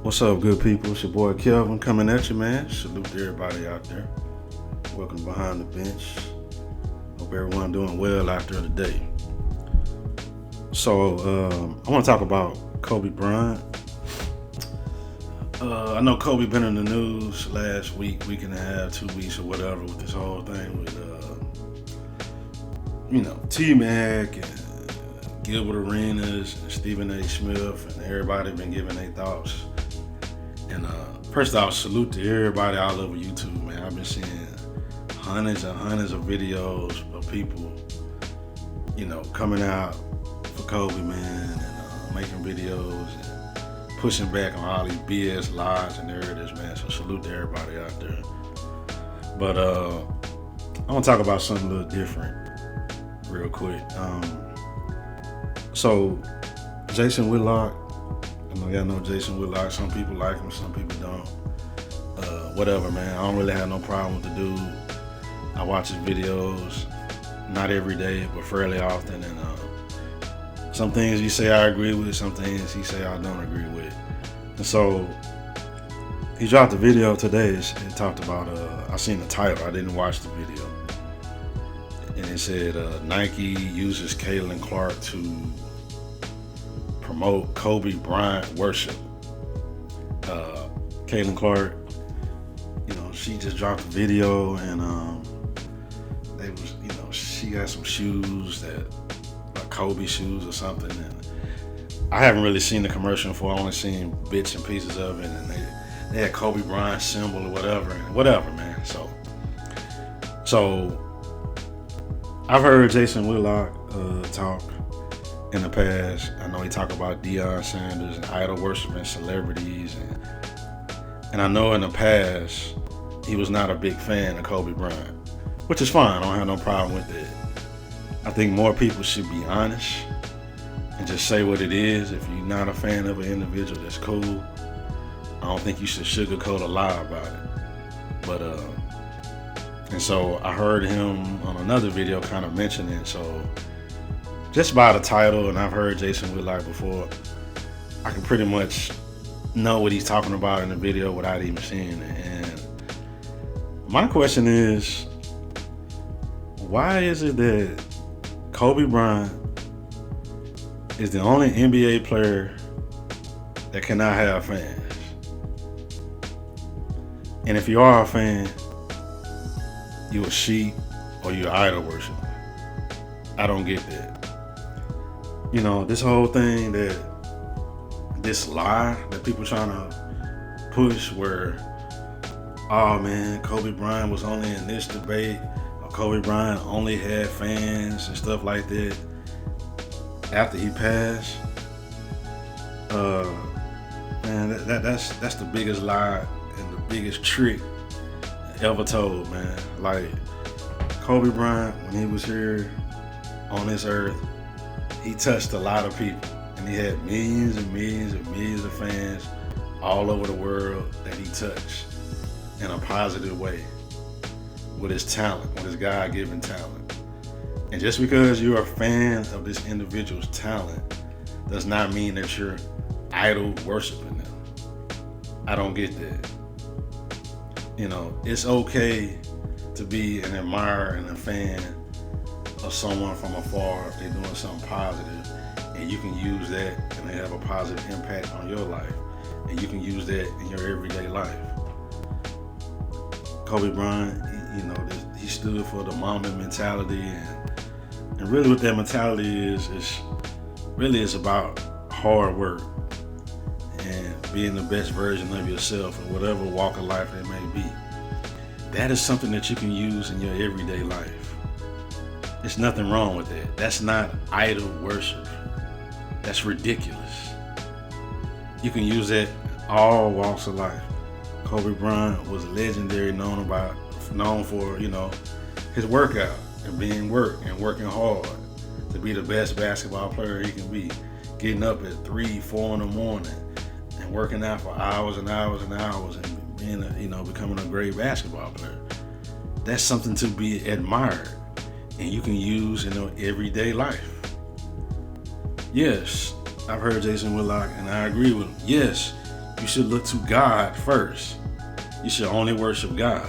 What's up, good people? It's your boy Kelvin coming at you, man. Salute to everybody out there. Welcome behind the bench. Hope everyone doing well after the day. So, I want to talk about Kobe Bryant. I know Kobe been in the news last week and a half, 2 weeks or whatever with this whole thing with, T-Mac and Gilbert Arenas and Stephen A. Smith and everybody been giving their thoughts. And first off, salute to everybody all over YouTube, man. I've been seeing hundreds and hundreds of videos of people, coming out for Kobe, man, and making videos and pushing back on all these BS lies and narratives, man. So salute to everybody out there. But I want to talk about something a little different real quick. So Jason Whitlock, I know y'all know Jason Whitlock. Some people like him, some people don't. Whatever, man. I don't really have no problem with the dude. I watch his videos, not every day, but fairly often. And some things he say I agree with, some things he say I don't agree with. And so he dropped a video today. It talked about, I seen the title. I didn't watch the video. And it said Nike uses Caitlin Clark to promote Kobe Bryant worship. Caitlin Clark, she just dropped a video and they was, she got some shoes that like Kobe shoes or something. And I haven't really seen the commercial before. I only seen bits and pieces of it, and they had Kobe Bryant symbol or whatever, man. So I've heard Jason Whitlock talk in the past. I know he talked about Deion Sanders and idol worshiping celebrities, and I know in the past he was not a big fan of Kobe Bryant, which is fine. I don't have no problem with it. I think more people should be honest and just say what it is. If you're not a fan of an individual, that's cool. I don't think you should sugarcoat a lie about it. But and so I heard him on another video kind of mention it. So just by the title, and I've heard Jason Whitlock before, I can pretty much know what he's talking about in the video without even seeing it. And my question is, why is it that Kobe Bryant is the only NBA player that cannot have fans? And if you are a fan, you a sheep or you idol worshiper. I don't get that. This whole thing this lie that people trying to push where, oh man, Kobe Bryant was only in this debate, or Kobe Bryant only had fans and stuff like that after he passed. Man, that's the biggest lie and the biggest trick ever told, man. Like, Kobe Bryant, when he was here on this earth, he touched a lot of people, and he had millions and millions and millions of fans all over the world that he touched in a positive way with his talent, with his God-given talent. And just because you're a fan of this individual's talent does not mean that you're idol worshiping them. I don't get that. It's okay to be an admirer and a fan of someone from afar if they're doing something positive, and you can use that and they have a positive impact on your life, and you can use that in your everyday life. Kobe Bryant, he stood for the Mamba mentality, and really what that mentality is it's about hard work and being the best version of yourself in whatever walk of life it may be. That is something that you can use in your everyday life. There's nothing wrong with that. That's not idol worship. That's ridiculous. You can use that in all walks of life. Kobe Bryant was legendary, known for, his workout and working hard to be the best basketball player he can be. Getting up at 3, 4 in the morning and working out for hours and hours and hours and being becoming a great basketball player. That's something to be admired and you can use in your everyday life. Yes, I've heard Jason Whitlock and I agree with him. Yes, you should look to God first. You should only worship God.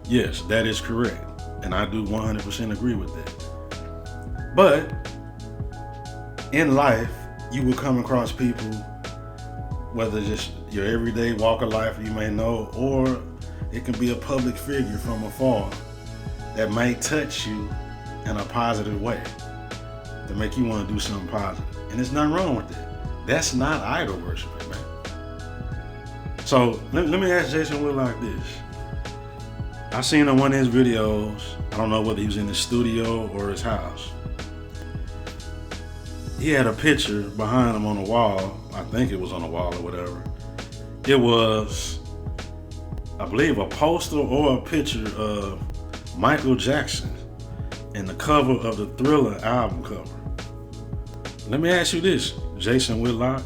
Yes, that is correct. And I do 100% agree with that. But in life, you will come across people, whether just your everyday walk of life you may know, or it can be a public figure from afar that might touch you in a positive way to make you want to do something positive. And there's nothing wrong with that. That's not idol worshiping, man. So let me ask Jason Whitlock this. I seen on one of his videos, I don't know whether he was in his studio or his house. He had a picture behind him on the wall. I think it was on the wall or whatever. It was, I believe, a poster or a picture of Michael Jackson in the cover of the Thriller album cover. Let me ask you this, Jason Whitlock.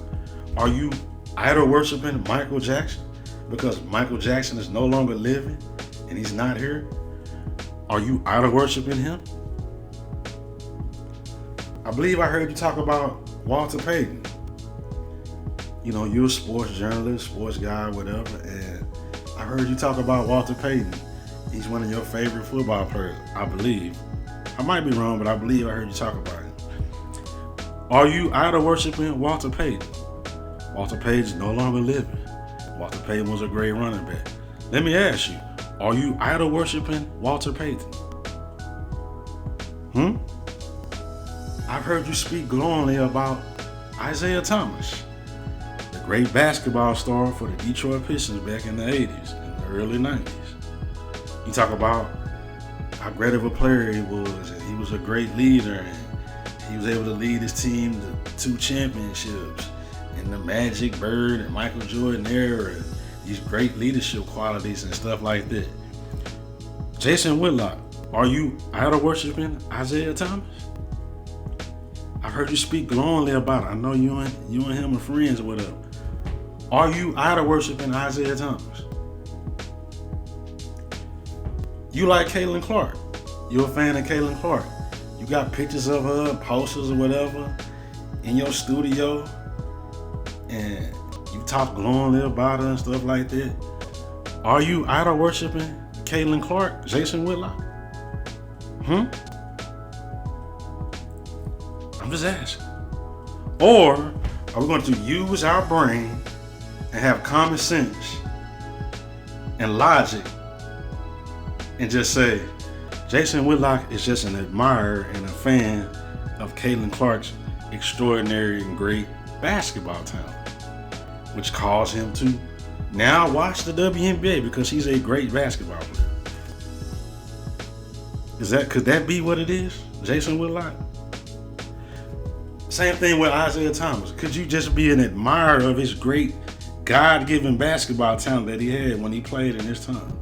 Are you idol worshiping Michael Jackson because Michael Jackson is no longer living and he's not here? Are you idol worshiping him? I believe I heard you talk about Walter Payton. You know, you're a sports journalist, sports guy, whatever, and I heard you talk about Walter Payton. He's one of your favorite football players, I believe. I might be wrong, but I believe I heard you talk about him. Are you idol worshiping Walter Payton? Walter Payton's no longer living. Walter Payton was a great running back. Let me ask you, are you idol worshiping Walter Payton? I've heard you speak glowingly about Isaiah Thomas, the great basketball star for the Detroit Pistons back in the 80s and the early 90s. You talk about how great of a player he was, and he was a great leader, and he was able to lead his team to 2 championships in the Magic, Bird, and Michael Jordan era, and these great leadership qualities and stuff like that. Jason Whitlock, are you idol worshiping Isaiah Thomas? I heard you speak glowingly about it. I know you and him are friends or whatever. Are you idol worshiping Isaiah Thomas? You like Caitlin Clark. You're a fan of Caitlin Clark. You got pictures of her, posters or whatever in your studio, and you talk glowingly about her and stuff like that. Are you idol worshiping Caitlin Clark, Jason Whitlock? I'm just asking. Or are we going to use our brain and have common sense and logic and just say, Jason Whitlock is just an admirer and a fan of Caitlin Clark's extraordinary and great basketball talent, which caused him to now watch the WNBA because he's a great basketball player. Could that be what it is, Jason Whitlock? Same thing with Isaiah Thomas. Could you just be an admirer of his great God-given basketball talent that he had when he played in his time,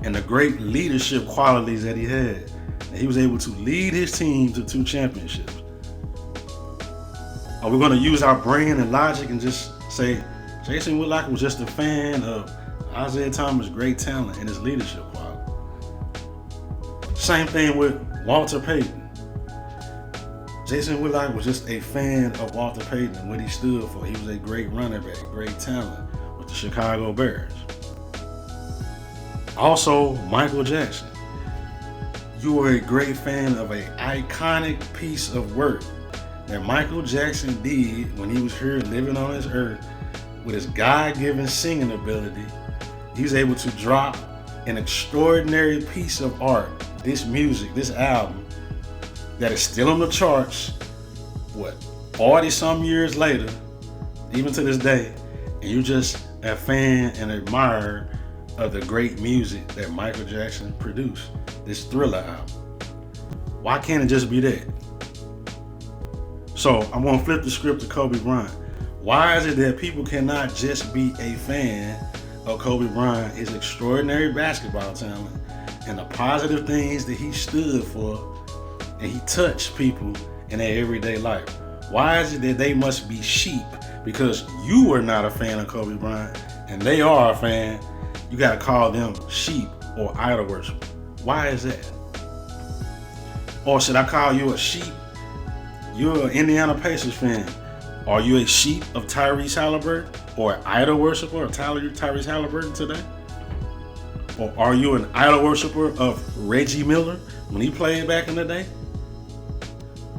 and the great leadership qualities that he had? And he was able to lead his team to 2 championships. Are we going to use our brain and logic and just say Jason Whitlock was just a fan of Isaiah Thomas' great talent and his leadership quality? Same thing with Walter Payton. Jason Whitlock was just a fan of Walter Payton and what he stood for. He was a great running back, great talent with the Chicago Bears. Also, Michael Jackson. You were a great fan of an iconic piece of work that Michael Jackson did when he was here living on this earth with his God-given singing ability. He was able to drop an extraordinary piece of art, this music, this album, that is still on the charts, 40 some years later, even to this day, and you're just a fan and admirer of the great music that Michael Jackson produced, this Thriller album. Why can't it just be that? So I'm gonna flip the script to Kobe Bryant. Why is it that people cannot just be a fan of Kobe Bryant, his extraordinary basketball talent, and the positive things that he stood for, and he touched people in their everyday life? Why is it that they must be sheep because you were not a fan of Kobe Bryant and they are a fan? You gotta call them sheep or idol worship. Why is that? Or should I call you a sheep? You're an Indiana Pacers fan. Are you a sheep of Tyrese Halliburton or an idol worshiper of Tyrese Halliburton today? Or are you an idol worshiper of Reggie Miller when he played back in the day?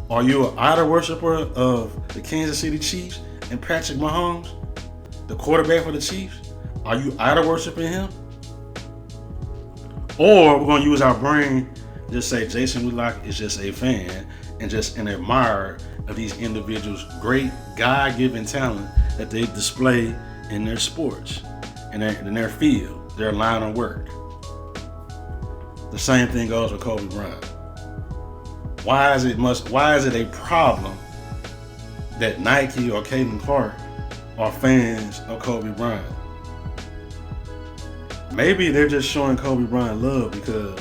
Are you an idol worshiper of the Kansas City Chiefs and Patrick Mahomes, the quarterback for the Chiefs? Are you idol worshiping him? Or we're going to use our brain, just say Jason Whitlock is just a fan and just an admirer of these individuals' great God-given talent that they display in their sports, in their field, their line of work. The same thing goes with Kobe Bryant. Why is it a problem that Nike or Caitlin Clark are fans of Kobe Bryant? Maybe they're just showing Kobe Bryant love because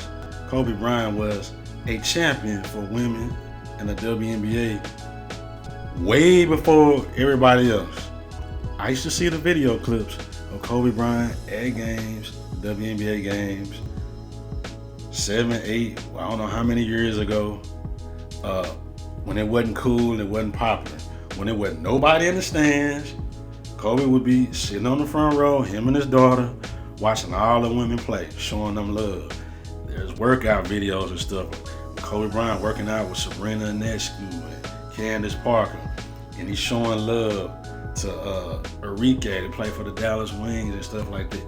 Kobe Bryant was a champion for women in the WNBA way before everybody else. I used to see the video clips of Kobe Bryant at games, WNBA games, 7, 8, I don't know how many years ago, when it wasn't cool, it wasn't popular. When it wasn't nobody in the stands, Kobe would be sitting on the front row, him and his daughter, watching all the women play, showing them love. There's workout videos and stuff. Kobe Bryant working out with Sabrina Ionescu and Candace Parker, and he's showing love to Enrique to play for the Dallas Wings and stuff like that.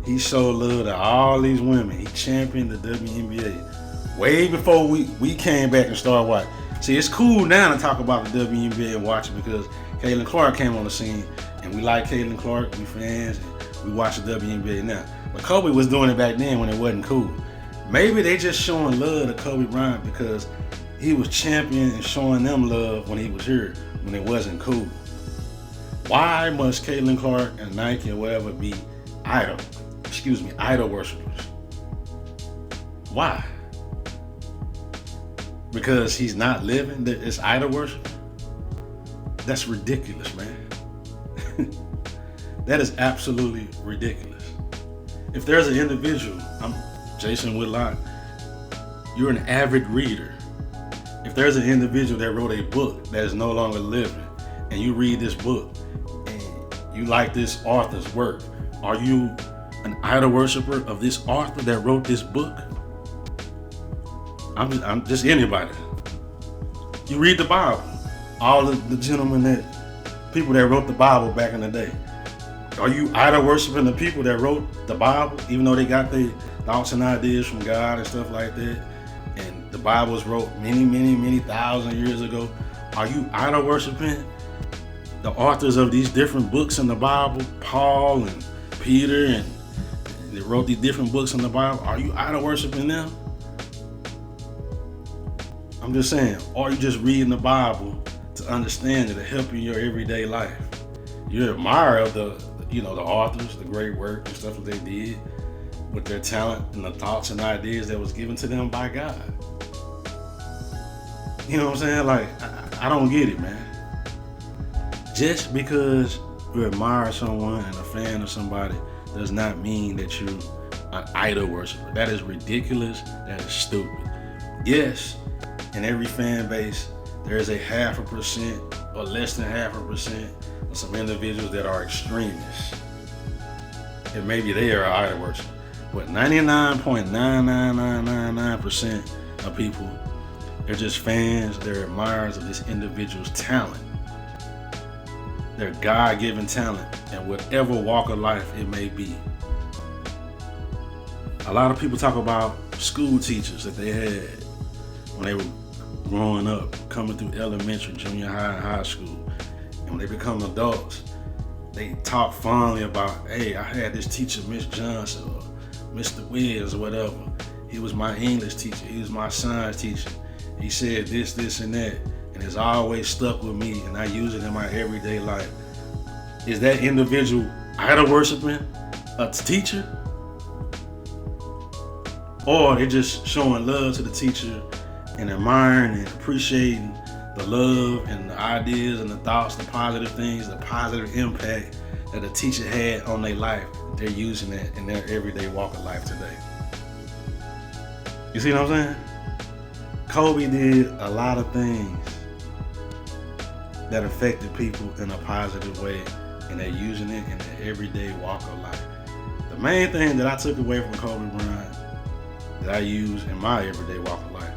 He showed love to all these women. He championed the WNBA way before we came back and started watching. See, it's cool now to talk about the WNBA and watch it because Caitlin Clark came on the scene, and we like Caitlin Clark, we fans, and we watch the WNBA now. But Kobe was doing it back then when it wasn't cool. Maybe they just showing love to Kobe Bryant because he was champion and showing them love when he was here, when it wasn't cool. Why must Caitlin Clark and Nike or whatever be idol worshipers? Why? Because he's not living, it's idol worship? That's ridiculous, man. That is absolutely ridiculous. If there's an individual, I'm Jason Whitlock, you're an avid reader. If there's an individual that wrote a book that is no longer living, and you read this book, and you like this author's work, are you an idol worshiper of this author that wrote this book? I'm just anybody. You read the Bible. All the gentlemen people that wrote the Bible back in the day. Are you idol worshiping the people that wrote the Bible, even though they got their thoughts and ideas from God and stuff like that? And the Bible was wrote many, many, many thousand years ago. Are you idol worshiping the authors of these different books in the Bible, Paul and Peter, and they wrote these different books in the Bible? Are you idol worshiping them? I'm just saying, or are you just reading the Bible to understand it, to help you in your everyday life? You're an admirer of the authors, the great work and stuff that they did with their talent and the thoughts and ideas that was given to them by God. You know what I'm saying? Like, I don't get it, man. Just because you admire someone and a fan of somebody does not mean that you're an idol worshiper. That is ridiculous. That is stupid. Yes, in every fan base, there is a 0.5% or less than 0.5% of some individuals that are extremists. And maybe they are idol worship. But 99.99999% of people, they're just fans, they're admirers of this individual's talent. Their God-given talent in whatever walk of life it may be. A lot of people talk about school teachers that they had when they were growing up, coming through elementary, junior high, and high school. And when they become adults, they talk fondly about, hey, I had this teacher, Miss Johnson or Mr. Williams or whatever. He was my English teacher. He was my science teacher. He said this, this, and that. And it's always stuck with me, and I use it in my everyday life. Is that individual idol worshiping a teacher? Or they're just showing love to the teacher and admiring and appreciating the love and the ideas and the thoughts, the positive things, the positive impact that the teacher had on their life. They're using that in their everyday walk of life today. You see what I'm saying? Kobe did a lot of things that affected people in a positive way, and they're using it in their everyday walk of life. The main thing that I took away from Kobe Bryant that I use in my everyday walk of life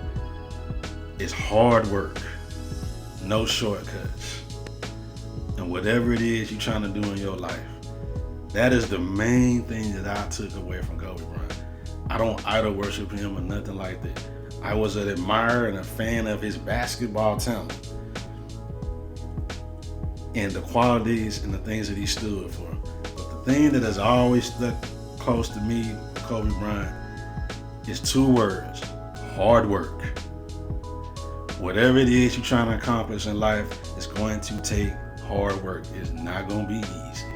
is hard work, no shortcuts. And whatever it is you're trying to do in your life, that is the main thing that I took away from Kobe Bryant. I don't idol worship him or nothing like that. I was an admirer and a fan of his basketball talent and the qualities and the things that he stood for. But the thing that has always stuck close to me, Kobe Bryant, is 2 words: hard work. Whatever it is you're trying to accomplish in life, it's going to take hard work. It's not going to be easy.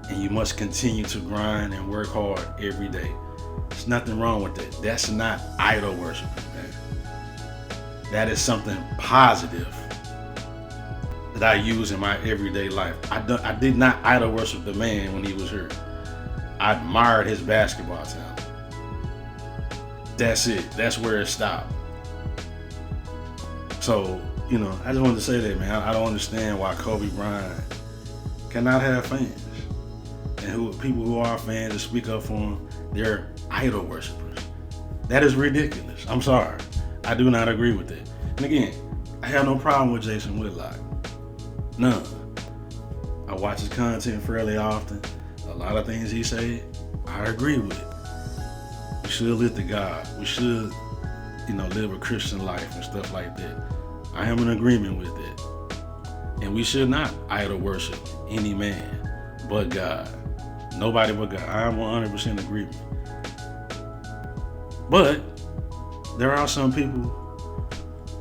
And you must continue to grind and work hard every day. There's nothing wrong with that. That's not idol worship, man. That is something positive that I use in my everyday life. I did not idol worship the man when he was here. I admired his basketball talent. That's it. That's where it stopped. So, I just wanted to say that, man. I don't understand why Kobe Bryant cannot have fans. And people who are fans that speak up for him, they're idol worshipers. That is ridiculous. I'm sorry. I do not agree with that. And again, I have no problem with Jason Whitlock. None. I watch his content fairly often. A lot of things he said, I agree with. We should live to God. We should, live a Christian life and stuff like that. I am in agreement with it. And we should not idol worship any man but God. Nobody but God. I am 100% agreement. But there are some people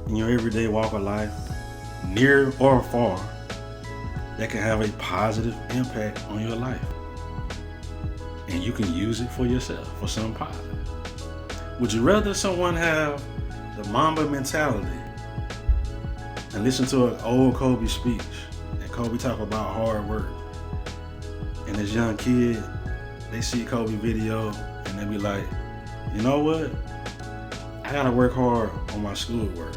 in your everyday walk of life, near or far, that can have a positive impact on your life. And you can use it for yourself, for something positive. Would you rather someone have the Mamba mentality and listen to an old Kobe speech, and Kobe talk about hard work, and this young kid, they see Kobe video and they be like, you know what? I gotta work hard on my schoolwork.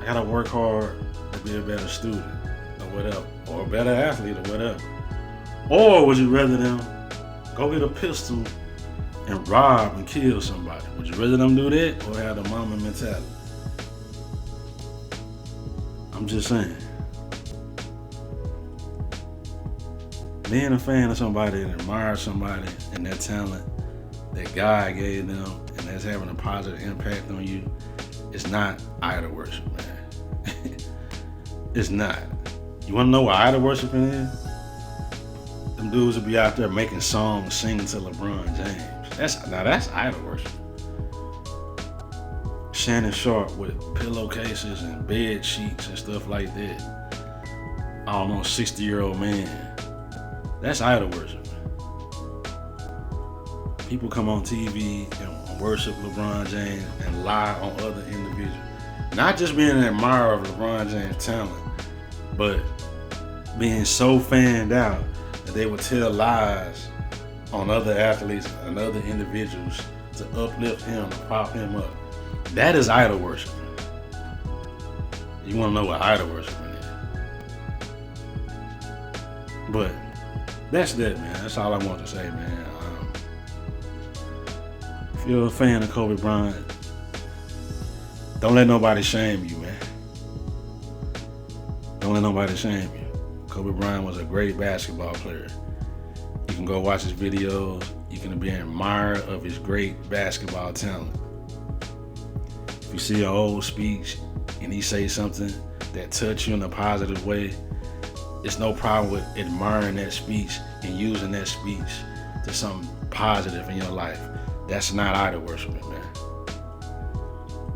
I gotta work hard to be a better student or whatever, or a better athlete or whatever. Or would you rather them go get a pistol and rob and kill somebody? Would you rather them do that or have the Mamba mentality? I'm just saying. Being a fan of somebody and admire somebody and their talent that God gave them and that's having a positive impact on you, it's not idol worship, man. It's not. You want to know what idol worshiping is? Them dudes will be out there making songs, singing to LeBron James. That's idol worship. Shannon Sharp with pillowcases and bed sheets and stuff like that. Almost 60-year-old man. That's idol worship. People come on TV and worship LeBron James and lie on other individuals. Not just being an admirer of LeBron James' talent, but being so fanned out that they would tell lies on other athletes and other individuals to uplift him, to prop him up. That is idol worship. You want to know what idol worshiping is? But that's that, man. That's all I want to say, man. If you're a fan of Kobe Bryant, don't let nobody shame you, man. Don't let nobody shame you. Kobe Bryant was a great basketball player. You can go watch his videos. You can be an admirer of his great basketball talent. If you see an old speech and he say something that touch you in a positive way, it's no problem with admiring that speech and using that speech to something positive in your life. That's not idol worshiping, man.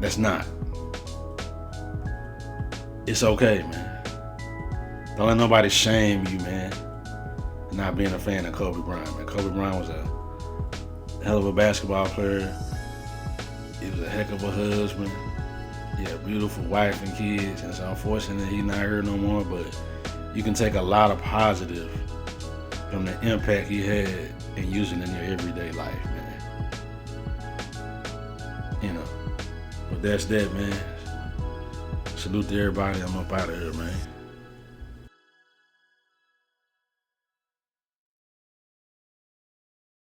That's not. It's okay, man. Don't let nobody shame you, man, not being a fan of Kobe Bryant, man. Kobe Bryant was a hell of a basketball player. He was a heck of a husband. He had a beautiful wife and kids, and it's unfortunate he's not here no more, but you can take a lot of positive from the impact he had and using it in your everyday life, man. But that's that, man. Salute to everybody. I'm up out of here, man.